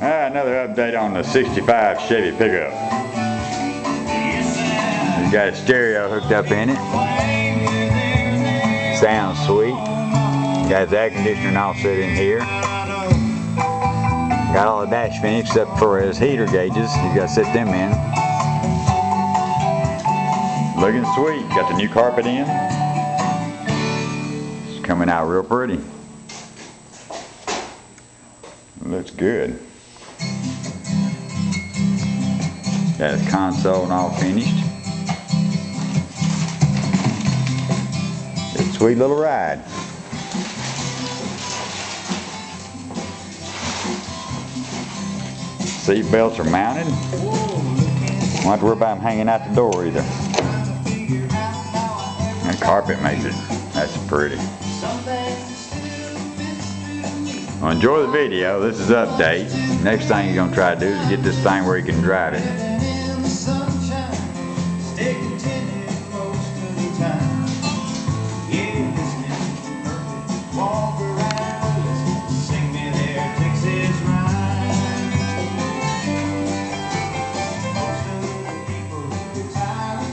Another update on the 65 Chevy pickup. It's got a stereo hooked up in it. Sounds sweet. Got his air conditioner all set in here. Got all the dash finished except for his heater gauges. You got to set them in. Looking sweet. Got the new carpet in. It's coming out real pretty. Looks good. Got his console and all finished. It's a sweet little ride. Seat belts are mounted. Won't have to worry about them hanging out the door either. And the carpet makes it. That's pretty. Well, enjoy the video. This is update. Next thing you're going to try to do is get this thing where you can drive it.